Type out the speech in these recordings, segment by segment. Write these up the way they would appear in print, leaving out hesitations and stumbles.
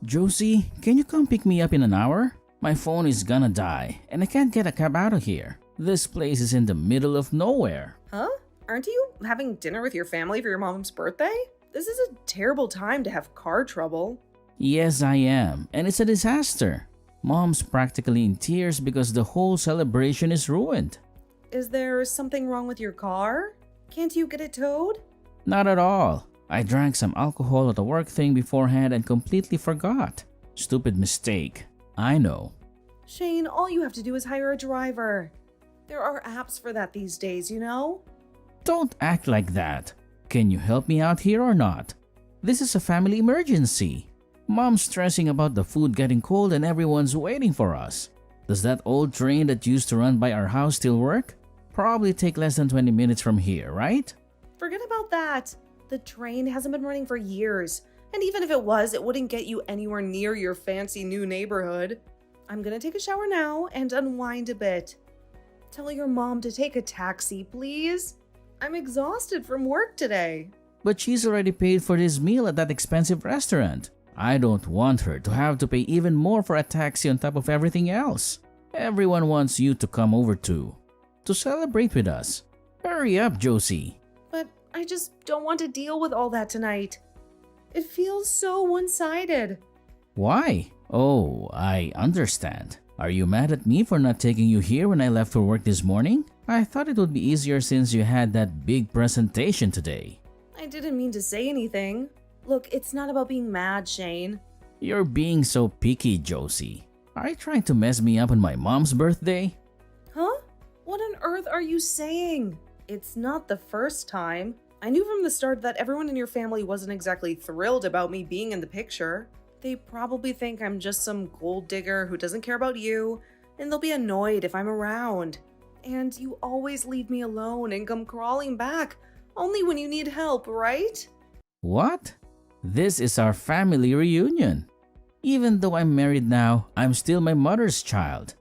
Josie, can you come pick me up in an hour? My phone is gonna die and I can't get a cab out of here. This place is in the middle of nowhere. Huh? Aren't you having dinner with your family for your mom's birthday? This is a terrible time to have car trouble. Yes, I am, and it's a disaster. Mom's practically in tears because the whole celebration is ruined. Is there something wrong with your car? Can't you get it towed? Not at all. I drank some alcohol at a work thing beforehand and completely forgot. Stupid mistake. I know. Shane, all you have to do is hire a driver. There are apps for that these days, you know? Don't act like that. Can you help me out here or not? This is a family emergency. Mom's stressing about the food getting cold and everyone's waiting for us. Does that old train that used to run by our house still work? Probably take less than 20 minutes from here, right? Forget about that. The train hasn't been running for years. And even if it was, it wouldn't get you anywhere near your fancy new neighborhood. I'm gonna take a shower now and unwind a bit. Tell your mom to take a taxi, please. I'm exhausted from work today. But she's already paid for this meal at that expensive restaurant. I don't want her to have to pay even more for a taxi on top of everything else. Everyone wants you to come over to celebrate with us. Hurry up, Josie. But I just don't want to deal with all that tonight. It feels so one-sided. Why? Oh, I understand. Are you mad at me for not taking you here when I left for work this morning? I thought it would be easier since you had that big presentation today. I didn't mean to say anything. Look, it's not about being mad, Shane. You're being so picky, Josie. Are you trying to mess me up on my mom's birthday? Huh? What on earth are you saying? It's not the first time. I knew from the start that everyone in your family wasn't exactly thrilled about me being in the picture. They probably think I'm just some gold digger who doesn't care about you, and they'll be annoyed if I'm around. And you always leave me alone and come crawling back, only when you need help, right? What? This is our family reunion. Even though I'm married now, I'm still my mother's child.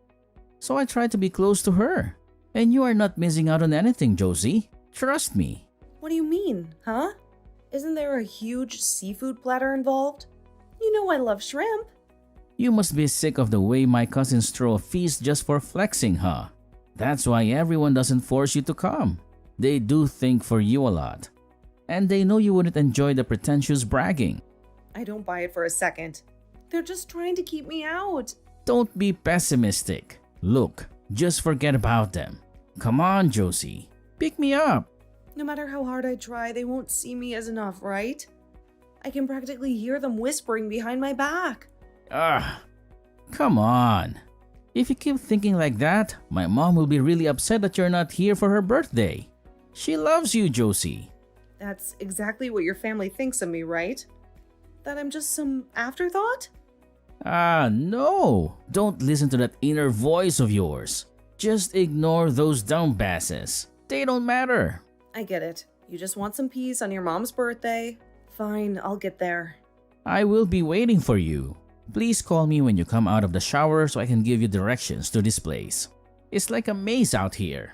So I try to be close to her. And you are not missing out on anything, Josie. Trust me. What do you mean, huh? Isn't there a huge seafood platter involved? You know I love shrimp. You must be sick of the way my cousins throw a feast just for flexing, huh? That's why everyone doesn't force you to come. They do think for you a lot. And they know you wouldn't enjoy the pretentious bragging. I don't buy it for a second. They're just trying to keep me out. Don't be pessimistic. Look, just forget about them. Come on, Josie. Pick me up. No matter how hard I try, they won't see me as enough, right? I can practically hear them whispering behind my back. Come on. If you keep thinking like that, my mom will be really upset that you're not here for her birthday. She loves you, Josie. That's exactly what your family thinks of me, right? That I'm just some afterthought? No. Don't listen to that inner voice of yours. Just ignore those dumb basses. They don't matter. I get it. You just want some peace on your mom's birthday. Fine, I'll get there. I will be waiting for you. Please call me when you come out of the shower so I can give you directions to this place. It's like a maze out here.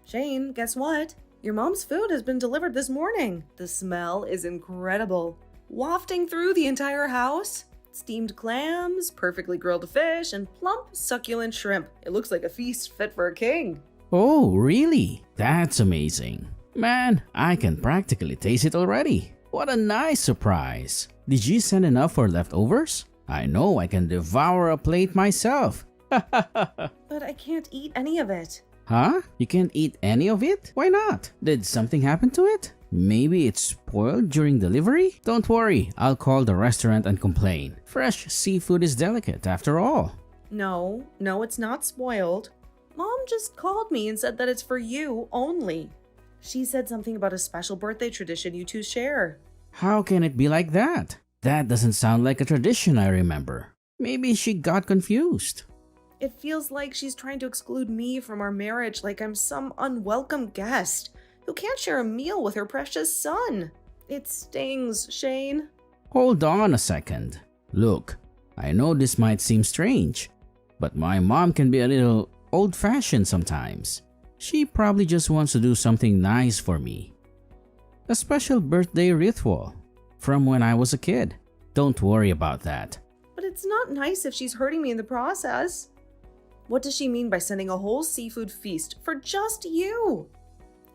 Shane, guess what? Your mom's food has been delivered this morning. The smell is incredible. Wafting through the entire house. Steamed clams, perfectly grilled fish, and plump, succulent shrimp. It looks like a feast fit for a king. Oh, really? That's amazing. Man, I can practically taste it already. What a nice surprise. Did you send enough for leftovers? I know I can devour a plate myself. But I can't eat any of it. Huh? You can't eat any of it? Why not? Did something happen to it? Maybe it's spoiled during delivery? Don't worry, I'll call the restaurant and complain. Fresh seafood is delicate after all. No, it's not spoiled. Mom just called me and said that it's for you only. She said something about a special birthday tradition you two share. How can it be like that? That doesn't sound like a tradition I remember. Maybe she got confused. It feels like she's trying to exclude me from our marriage like I'm some unwelcome guest who can't share a meal with her precious son. It stings, Shane. Hold on a second. Look, I know this might seem strange, but my mom can be a little old-fashioned sometimes. She probably just wants to do something nice for me. A special birthday ritual from when I was a kid. Don't worry about that. But it's not nice if she's hurting me in the process. What does she mean by sending a whole seafood feast for just you?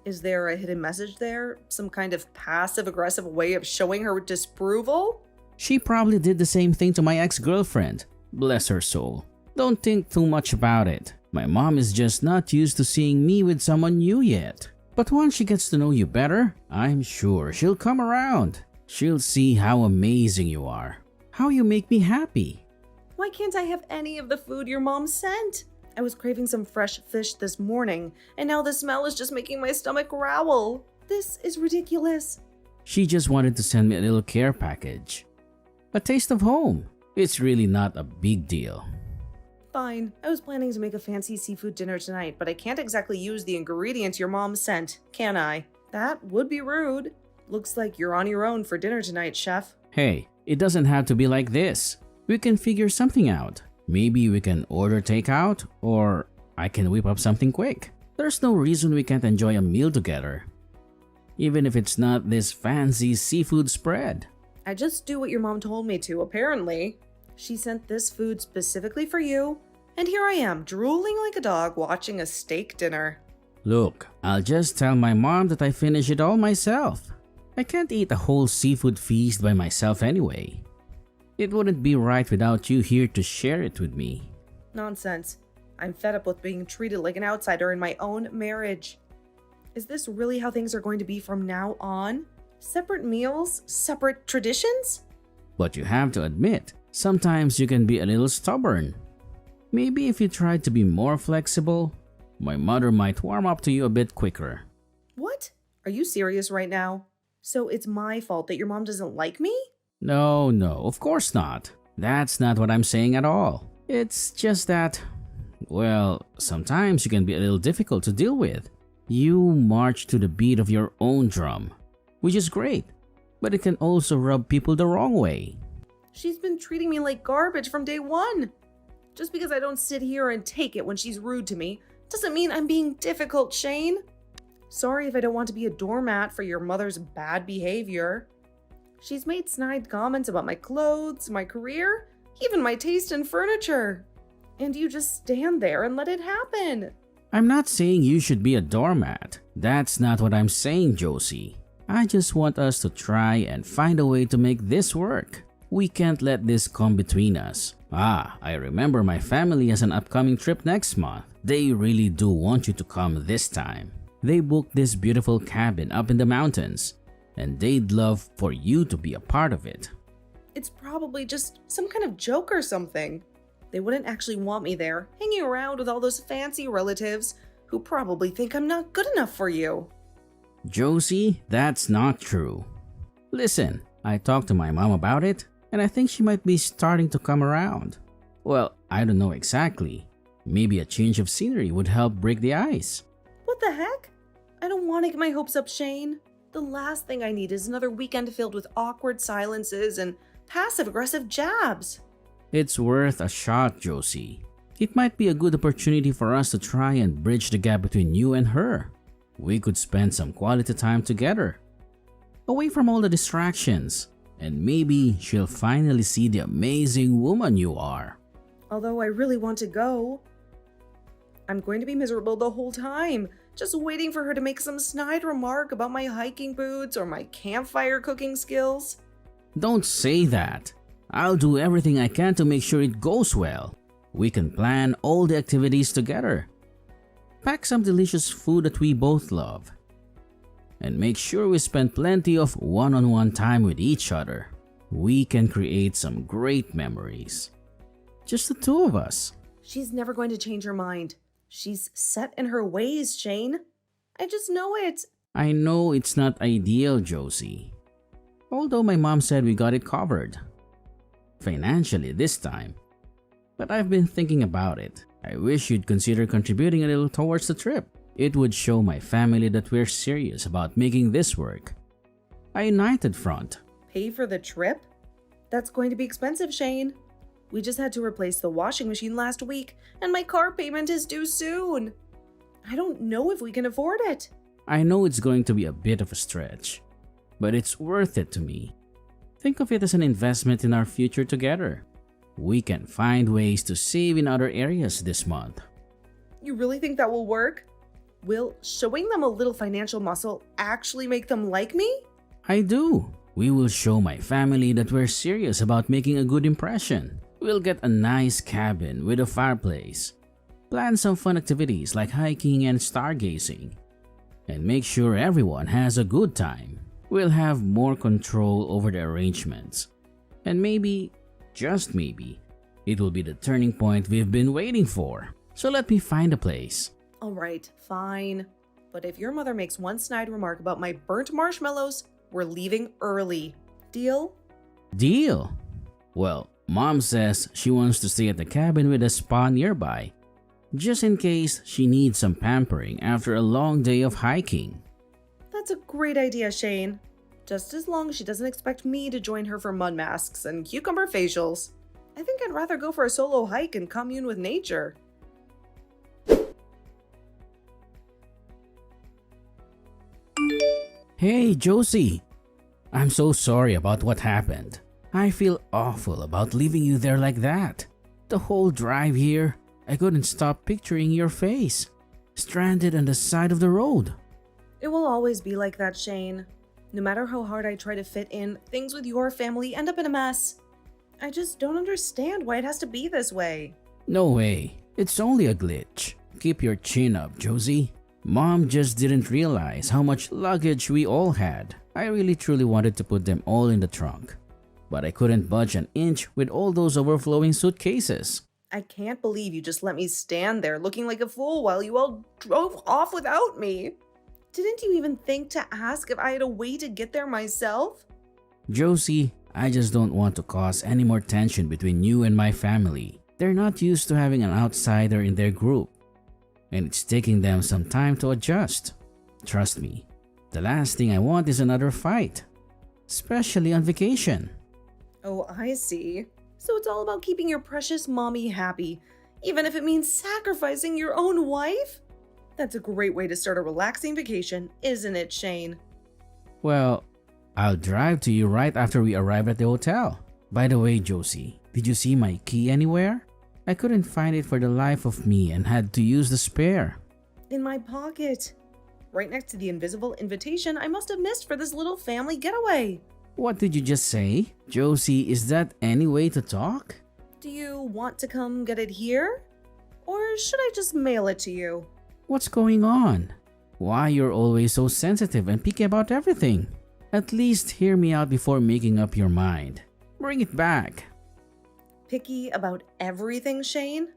Is there a hidden message there? Some kind of passive-aggressive way of showing her disapproval? She probably did the same thing to my ex-girlfriend. Bless her soul. Don't think too much about it. My mom is just not used to seeing me with someone new yet. But once she gets to know you better, I'm sure she'll come around. She'll see how amazing you are. How you make me happy. Why can't I have any of the food your mom sent? I was craving some fresh fish this morning, and now the smell is just making my stomach growl. This is ridiculous. She just wanted to send me a little care package. A taste of home. It's really not a big deal. Fine. I was planning to make a fancy seafood dinner tonight, but I can't exactly use the ingredients your mom sent, can I? That would be rude. Looks like you're on your own for dinner tonight, chef. Hey, it doesn't have to be like this. We can figure something out. Maybe we can order takeout, or I can whip up something quick. There's no reason we can't enjoy a meal together. Even if it's not this fancy seafood spread. I just do what your mom told me to, apparently. She sent this food specifically for you, and here I am, drooling like a dog watching a steak dinner. Look, I'll just tell my mom that I finished it all myself. I can't eat a whole seafood feast by myself anyway. It wouldn't be right without you here to share it with me. Nonsense. I'm fed up with being treated like an outsider in my own marriage. Is this really how things are going to be from now on? Separate meals? Separate traditions? But you have to admit, sometimes you can be a little stubborn. Maybe if you tried to be more flexible, my mother might warm up to you a bit quicker. What? Are you serious right now? So it's my fault that your mom doesn't like me? No, of course not. That's not what I'm saying at all. It's just that, well, sometimes you can be a little difficult to deal with. You march to the beat of your own drum, which is great, but it can also rub people the wrong way. She's been treating me like garbage from day one. Just because I don't sit here and take it when she's rude to me doesn't mean I'm being difficult, Shane. Sorry if I don't want to be a doormat for your mother's bad behavior. She's made snide comments about my clothes, my career, even my taste in furniture. And you just stand there and let it happen. I'm not saying you should be a doormat. That's not what I'm saying, Josie. I just want us to try and find a way to make this work. We can't let this come between us. I remember my family has an upcoming trip next month. They really do want you to come this time. They booked this beautiful cabin up in the mountains, and they'd love for you to be a part of it. It's probably just some kind of joke or something. They wouldn't actually want me there, hanging around with all those fancy relatives who probably think I'm not good enough for you. Josie, that's not true. Listen, I talked to my mom about it, and I think she might be starting to come around. Well, I don't know exactly. Maybe a change of scenery would help break the ice. What the heck? I don't want to get my hopes up, Shane. The last thing I need is another weekend filled with awkward silences and passive-aggressive jabs. It's worth a shot, Josie. It might be a good opportunity for us to try and bridge the gap between you and her. We could spend some quality time together, away from all the distractions, and maybe she'll finally see the amazing woman you are. Although I really want to go, I'm going to be miserable the whole time, just waiting for her to make some snide remark about my hiking boots or my campfire cooking skills. Don't say that. I'll do everything I can to make sure it goes well. We can plan all the activities together. Pack some delicious food that we both love. And make sure we spend plenty of one-on-one time with each other. We can create some great memories. Just the two of us. She's never going to change her mind. She's set in her ways, Shane. I just know it. I know it's not ideal, Josie. Although my mom said we got it covered. Financially this time. But I've been thinking about it. I wish you'd consider contributing a little towards the trip. It would show my family that we're serious about making this work. A united front. Pay for the trip? That's going to be expensive, Shane. We just had to replace the washing machine last week, and my car payment is due soon. I don't know if we can afford it. I know it's going to be a bit of a stretch, but it's worth it to me. Think of it as an investment in our future together. We can find ways to save in other areas this month. You really think that will work? Will showing them a little financial muscle actually make them like me? I do. We will show my family that we're serious about making a good impression. We'll get a nice cabin with a fireplace. Plan some fun activities like hiking and stargazing. And make sure everyone has a good time. We'll have more control over the arrangements. And maybe, just maybe, it will be the turning point we've been waiting for. So let me find a place. Alright, fine. But if your mother makes one snide remark about my burnt marshmallows, we're leaving early. Deal? Deal. Well, Mom says she wants to stay at the cabin with a spa nearby, just in case she needs some pampering after a long day of hiking. That's a great idea, Shane. Just as long as she doesn't expect me to join her for mud masks and cucumber facials. I think I'd rather go for a solo hike and commune with nature. Hey, Josie. I'm so sorry about what happened. I feel awful about leaving you there like that. The whole drive here, I couldn't stop picturing your face, stranded on the side of the road. It will always be like that, Shane. No matter how hard I try to fit in, things with your family end up in a mess. I just don't understand why it has to be this way. No way. It's only a glitch. Keep your chin up, Josie. Mom just didn't realize how much luggage we all had. I really truly wanted to put them all in the trunk, but I couldn't budge an inch with all those overflowing suitcases. I can't believe you just let me stand there looking like a fool while you all drove off without me. Didn't you even think to ask if I had a way to get there myself? Josie, I just don't want to cause any more tension between you and my family. They're not used to having an outsider in their group, and it's taking them some time to adjust. Trust me, the last thing I want is another fight, especially on vacation. Oh, I see. So it's all about keeping your precious mommy happy, even if it means sacrificing your own wife? That's a great way to start a relaxing vacation, isn't it, Shane? Well, I'll drive to you right after we arrive at the hotel. By the way, Josie, did you see my key anywhere? I couldn't find it for the life of me and had to use the spare. In my pocket. Right next to the invisible invitation I must have missed for this little family getaway. What did you just say? Josie, is that any way to talk? Do you want to come get it here? Or should I just mail it to you? What's going on? Why you're always so sensitive and picky about everything? At least hear me out before making up your mind. Bring it back. Picky about everything, Shane?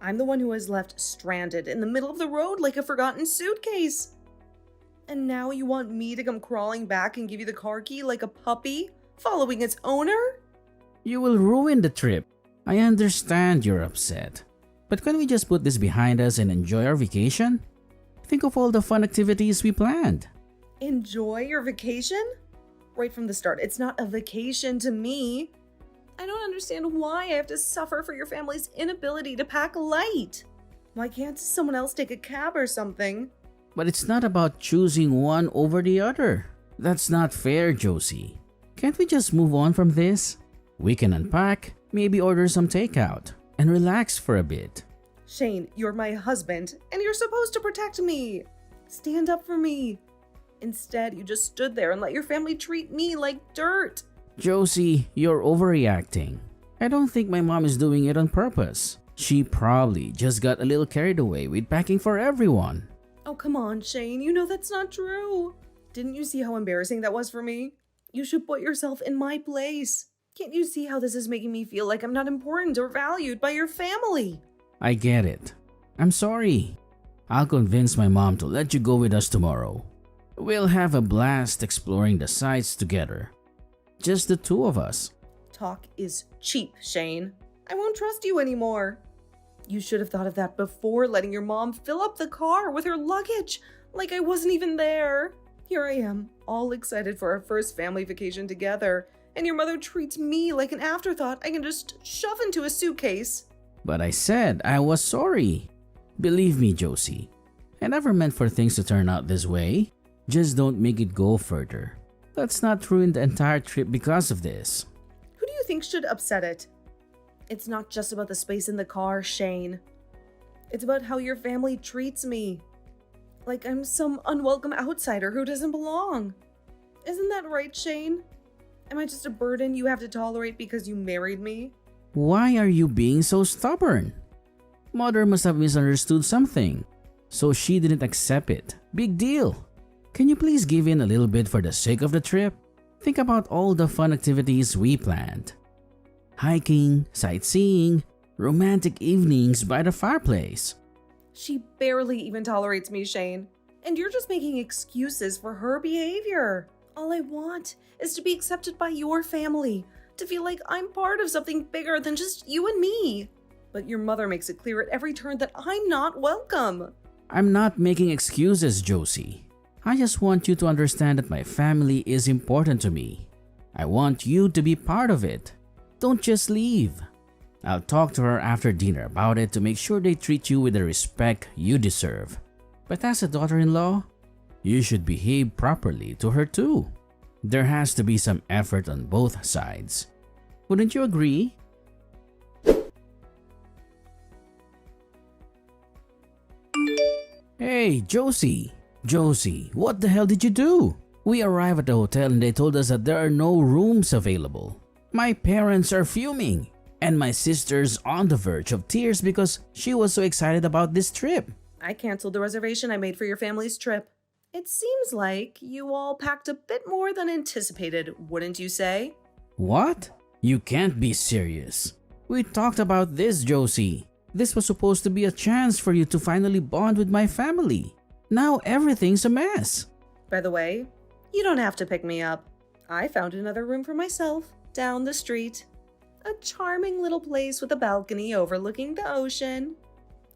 I'm the one who was left stranded in the middle of the road like a forgotten suitcase. And now you want me to come crawling back and give you the car key like a puppy, following its owner? You will ruin the trip. I understand you're upset. But can we just put this behind us and enjoy our vacation? Think of all the fun activities we planned. Enjoy your vacation? Right from the start, it's not a vacation to me. I don't understand why I have to suffer for your family's inability to pack light. Why can't someone else take a cab or something? But it's not about choosing one over the other. That's not fair, Josie. Can't we just move on from this? We can unpack, maybe order some takeout, and relax for a bit. Shane, you're my husband, and you're supposed to protect me. Stand up for me. Instead, you just stood there and let your family treat me like dirt. Josie, you're overreacting. I don't think my mom is doing it on purpose. She probably just got a little carried away with packing for everyone. Oh, come on, Shane. You know that's not true. Didn't you see how embarrassing that was for me? You should put yourself in my place. Can't you see how this is making me feel like I'm not important or valued by your family? I get it. I'm sorry. I'll convince my mom to let you go with us tomorrow. We'll have a blast exploring the sights together. Just the two of us. Talk is cheap, Shane. I won't trust you anymore. You should have thought of that before letting your mom fill up the car with her luggage, like I wasn't even there. Here I am, all excited for our first family vacation together, and your mother treats me like an afterthought I can just shove into a suitcase. But I said I was sorry. Believe me, Josie. I never meant for things to turn out this way. Just don't make it go further. Let's not ruin the entire trip because of this. Who do you think should upset it? It's not just about the space in the car, Shane. It's about how your family treats me. Like I'm some unwelcome outsider who doesn't belong. Isn't that right, Shane? Am I just a burden you have to tolerate because you married me? Why are you being so stubborn? Mother must have misunderstood something, so she didn't accept it. Big deal. Can you please give in a little bit for the sake of the trip? Think about all the fun activities we planned. Hiking, sightseeing, romantic evenings by the fireplace. She barely even tolerates me, Shane. And you're just making excuses for her behavior. All I want is to be accepted by your family, to feel like I'm part of something bigger than just you and me. But your mother makes it clear at every turn that I'm not welcome. I'm not making excuses, Josie. I just want you to understand that my family is important to me. I want you to be part of it. Don't just leave. I'll talk to her after dinner about it to make sure they treat you with the respect you deserve. But as a daughter-in-law, you should behave properly to her too. There has to be some effort on both sides. Wouldn't you agree? Hey, Josie! Josie, what the hell did you do? We arrived at the hotel and they told us that there are no rooms available. My parents are fuming, and my sister's on the verge of tears because she was so excited about this trip. I canceled the reservation I made for your family's trip. It seems like you all packed a bit more than anticipated, wouldn't you say? What? You can't be serious. We talked about this, Josie. This was supposed to be a chance for you to finally bond with my family. Now everything's a mess. By the way, you don't have to pick me up. I found another room for myself down the street. A charming little place with a balcony overlooking the ocean.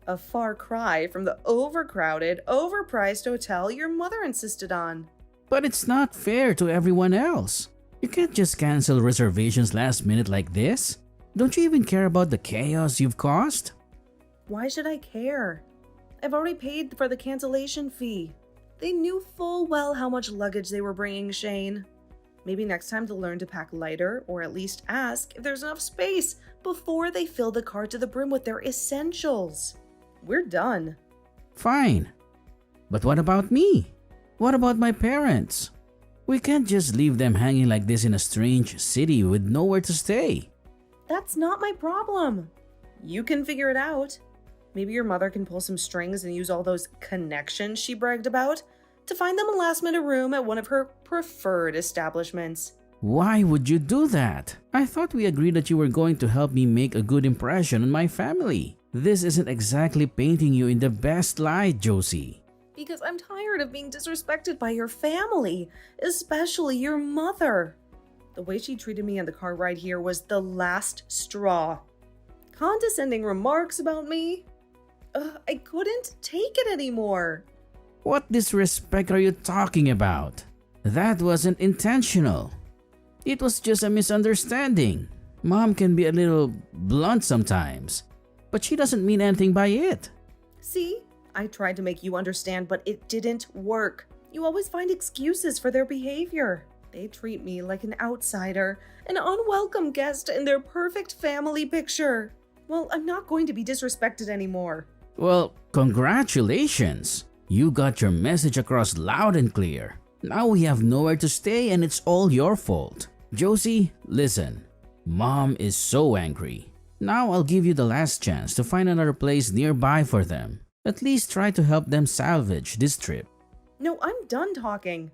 A far cry from the overcrowded, overpriced hotel your mother insisted on. But it's not fair to everyone else. You can't just cancel reservations last minute like this. Don't you even care about the chaos you've caused? Why should I care? I've already paid for the cancellation fee. They knew full well how much luggage they were bringing, Shane. Maybe next time they'll learn to pack lighter, or at least ask if there's enough space before they fill the car to the brim with their essentials. We're done. Fine. But what about me? What about my parents? We can't just leave them hanging like this in a strange city with nowhere to stay. That's not my problem. You can figure it out. Maybe your mother can pull some strings and use all those connections she bragged about to find them a last-minute room at one of her preferred establishments. Why would you do that? I thought we agreed that you were going to help me make a good impression on my family. This isn't exactly painting you in the best light, Josie. Because I'm tired of being disrespected by your family, especially your mother. The way she treated me on the car ride here was the last straw. Condescending remarks about me. I couldn't take it anymore. What disrespect are you talking about? That wasn't intentional. It was just a misunderstanding. Mom can be a little blunt sometimes, but she doesn't mean anything by it. See? I tried to make you understand, but it didn't work. You always find excuses for their behavior. They treat me like an outsider, an unwelcome guest in their perfect family picture. Well, I'm not going to be disrespected anymore. Well, congratulations! You got your message across loud and clear. Now we have nowhere to stay and it's all your fault. Josie, listen. Mom is so angry. Now I'll give you the last chance to find another place nearby for them. At least try to help them salvage this trip. No, I'm done talking.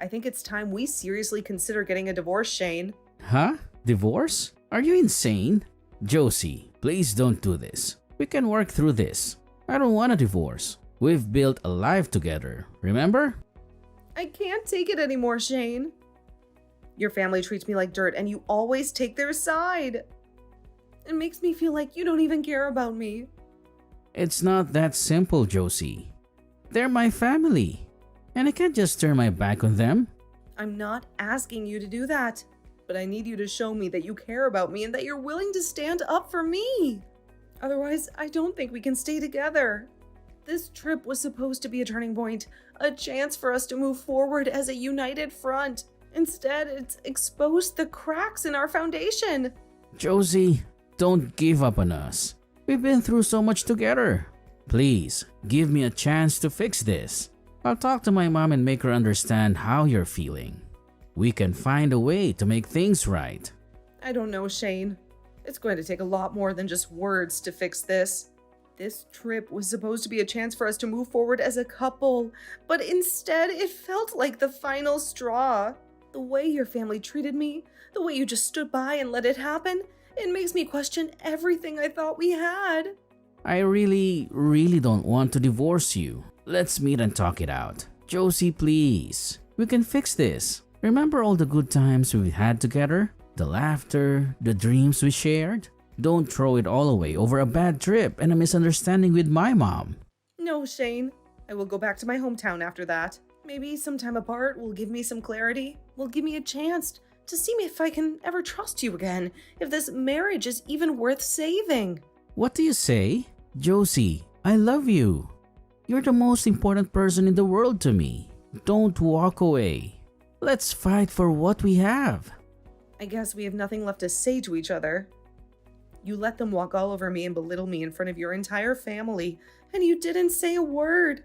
I think it's time we seriously consider getting a divorce, Shane. Huh? Divorce? Are you insane? Josie, please don't do this. We can work through this. I don't want a divorce. We've built a life together, remember? I can't take it anymore, Shane. Your family treats me like dirt and you always take their side. It makes me feel like you don't even care about me. It's not that simple, Josie. They're my family, and I can't just turn my back on them. I'm not asking you to do that, but I need you to show me that you care about me and that you're willing to stand up for me. Otherwise, I don't think we can stay together. This trip was supposed to be a turning point, a chance for us to move forward as a united front. Instead, it's exposed the cracks in our foundation. Josie, don't give up on us. We've been through so much together. Please, give me a chance to fix this. I'll talk to my mom and make her understand how you're feeling. We can find a way to make things right. I don't know, Shane. It's going to take a lot more than just words to fix this. This trip was supposed to be a chance for us to move forward as a couple, but instead it felt like the final straw. The way your family treated me, the way you just stood by and let it happen, it makes me question everything I thought we had. I really don't want to divorce you. Let's meet and talk it out. Josie, please. We can fix this. Remember all the good times we had together? The laughter, the dreams we shared? Don't throw it all away over a bad trip and a misunderstanding with my mom. No, Shane. I will go back to my hometown after that. Maybe some time apart will give me some clarity, will give me a chance to see if I can ever trust you again, if this marriage is even worth saving. What do you say? Josie, I love you. You're the most important person in the world to me. Don't walk away. Let's fight for what we have. I guess we have nothing left to say to each other. You let them walk all over me and belittle me in front of your entire family, and you didn't say a word.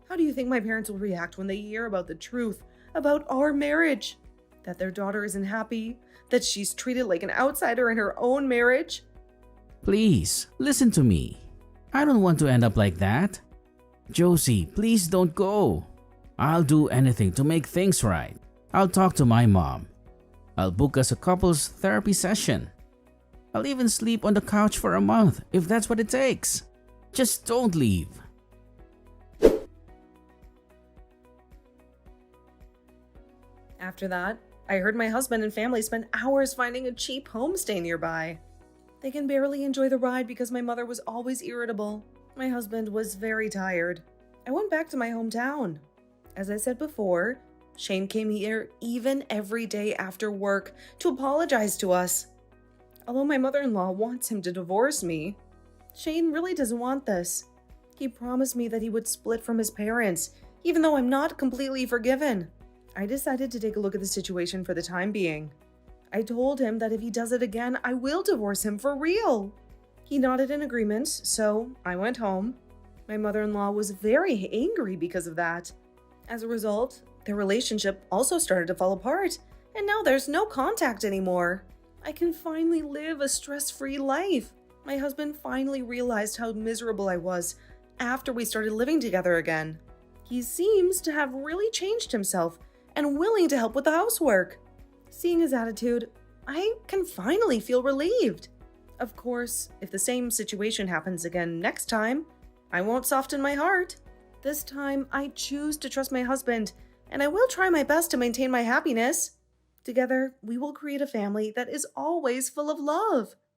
How do you think my parents will react when they hear about the truth, about our marriage? That their daughter isn't happy? That she's treated like an outsider in her own marriage? Please, listen to me. I don't want to end up like that. Josie, please don't go. I'll do anything to make things right. I'll talk to my mom. I'll book us a couples therapy session. I'll even sleep on the couch for a month if that's what it takes. Just don't leave. After that, I heard my husband and family spend hours finding a cheap homestay nearby. They can barely enjoy the ride because my mother was always irritable. My husband was very tired. I went back to my hometown. As I said before, Shane came here even every day after work to apologize to us. Although my mother-in-law wants him to divorce me, Shane really doesn't want this. He promised me that he would split from his parents, even though I'm not completely forgiven. I decided to take a look at the situation for the time being. I told him that if he does it again, I will divorce him for real. He nodded in agreement, so I went home. My mother-in-law was very angry because of that. As a result, their relationship also started to fall apart, and now there's no contact anymore. I can finally live a stress-free life. My husband finally realized how miserable I was after we started living together again. He seems to have really changed himself and willing to help with the housework. Seeing his attitude, I can finally feel relieved. Of course, if the same situation happens again next time, I won't soften my heart. This time, I choose to trust my husband, and I will try my best to maintain my happiness. Together, we will create a family that is always full of love.